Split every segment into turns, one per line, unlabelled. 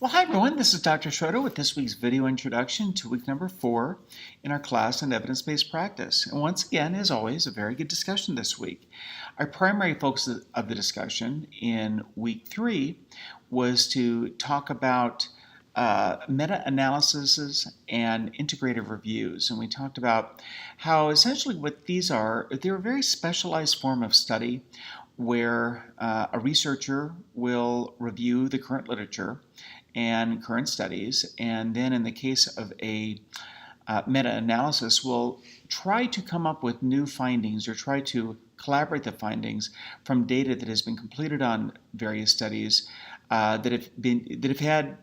Well, hi everyone, this is Dr. Schroeder with this week's video introduction to week number 4 in our class on evidence-based practice. And once again, as always, a very good discussion this week. Our primary focus of the discussion in week 3 was to talk about meta-analyses and integrative reviews. And we talked about how essentially what these are, they're a very specialized form of study where a researcher will review the current literature and current studies, and then in the case of a meta-analysis, will try to come up with new findings or try to collaborate the findings from data that has been completed on various studies that have had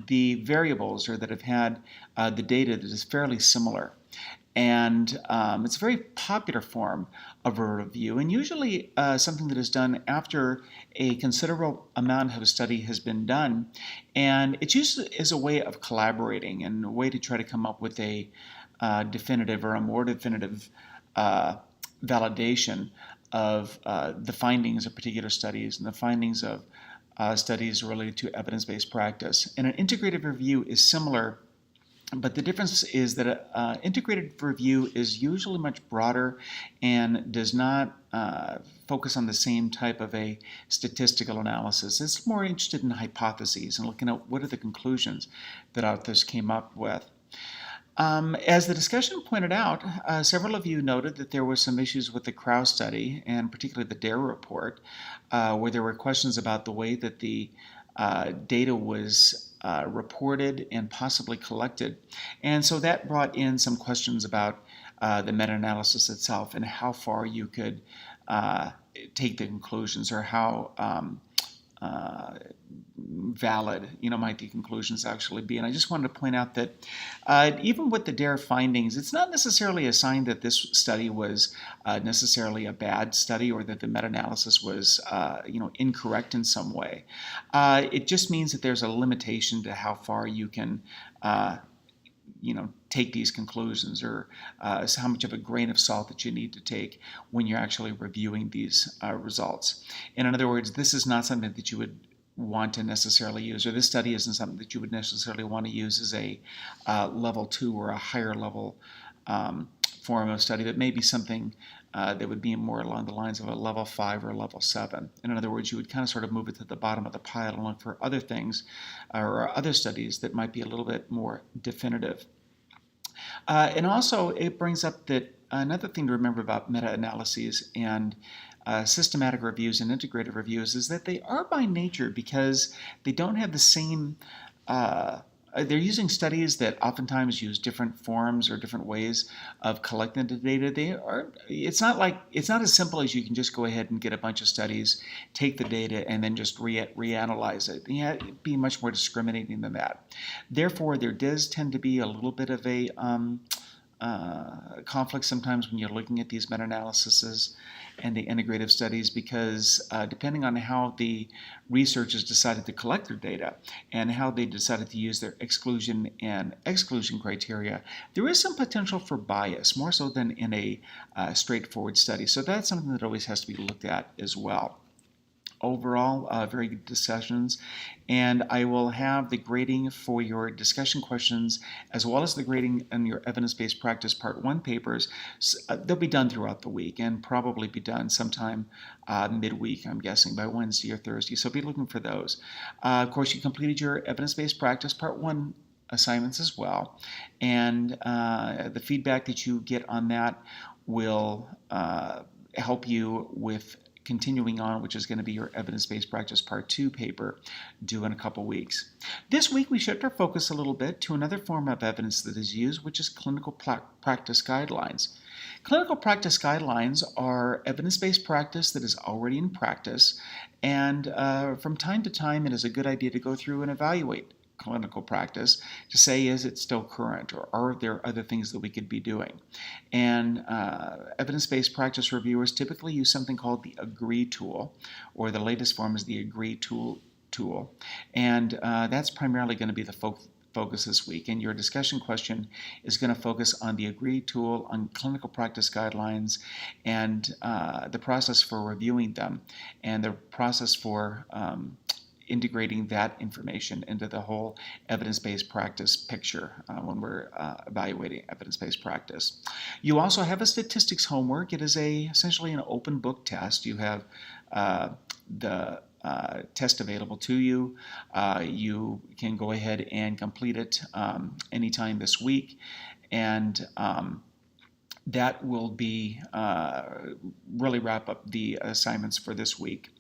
the variables or that have had the data that is fairly similar. And it's a very popular form of a review, and usually something that is done after a considerable amount of a study has been done. And it's used as a way of collaborating and a way to try to come up with a definitive or a more definitive validation of the findings of particular studies and the findings of studies related to evidence-based practice. And an integrative review is similar, but the difference is that an integrated review is usually much broader and does not focus on the same type of a statistical analysis. It's more interested in hypotheses and looking at what are the conclusions that authors came up with. As the discussion pointed out, several of you noted that there were some issues with the Krauss study, and particularly the DARE report, where there were questions about the way that the data was reported and possibly collected. And so that brought in some questions about the meta-analysis itself and how far you could take the conclusions, or how valid might the conclusions actually be. And I just wanted to point out that even with the DARE findings, it's not necessarily a sign that this study was necessarily a bad study or that the meta-analysis was incorrect in some way. It just means that there's a limitation to how far you can take these conclusions, or how much of a grain of salt that you need to take when you're actually reviewing these results. And in other words, this is not something that you would want to necessarily use, or this study isn't something that you would necessarily want to use as a level 2 or a higher level form of study, but maybe something that would be more along the lines of a level 5 or a level 7. In other words, you would kind of sort of move it to the bottom of the pile and look for other things or other studies that might be a little bit more definitive. And also, it brings up that another thing to remember about meta-analyses and systematic reviews and integrative reviews is that they are by nature, because they don't have the same, they're using studies that oftentimes use different forms or different ways of collecting the data. It's not as simple as you can just go ahead and get a bunch of studies, take the data, and then just reanalyze it. You have to be much more discriminating than that. Therefore, there does tend to be a little bit of a conflict sometimes when you're looking at these meta-analyses and the integrative studies, because depending on how the researchers decided to collect their data and how they decided to use their exclusion and exclusion criteria, there is some potential for bias, more so than in a straightforward study. So that's something that always has to be looked at as well. Overall, very good discussions, and I will have the grading for your discussion questions as well as the grading on your evidence-based practice part 1 papers. They'll be done throughout the week and probably be done sometime midweek, I'm guessing, by Wednesday or Thursday, so be looking for those. Of course, you completed your evidence-based practice part 1 assignments as well, and the feedback that you get on that will help you with continuing on, which is going to be your evidence-based practice part 2 paper due in a couple weeks. This week we shift our focus a little bit to another form of evidence that is used, which is clinical practice guidelines. Clinical practice guidelines are evidence-based practice that is already in practice, and from time to time it is a good idea to go through and evaluate clinical practice to say, is it still current, or are there other things that we could be doing? And evidence-based practice reviewers typically use something called the AGREE tool, or the latest form is the AGREE tool. And that's primarily going to be the focus this week. And your discussion question is going to focus on the AGREE tool, on clinical practice guidelines, and the process for reviewing them, and the process for integrating that information into the whole evidence-based practice picture when we're evaluating evidence-based practice. You also have a statistics homework. It is essentially an open book test. You have the test available to you. You can go ahead and complete it anytime this week, and that will be really wrap up the assignments for this week.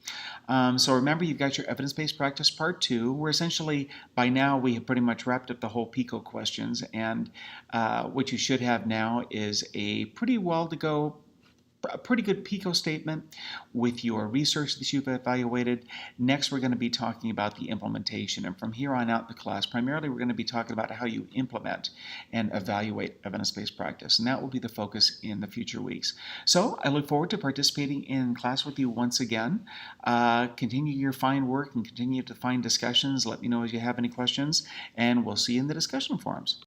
So remember, you've got your evidence-based practice part 2. We're essentially, by now, we have pretty much wrapped up the whole PICO questions, and what you should have now is a pretty good PICO statement with your research that you've evaluated. Next, we're going to be talking about the implementation. And from here on out in the class, primarily we're going to be talking about how you implement and evaluate evidence-based practice. And that will be the focus in the future weeks. So I look forward to participating in class with you once again. Continue your fine work and continue to find discussions. Let me know if you have any questions, and we'll see you in the discussion forums.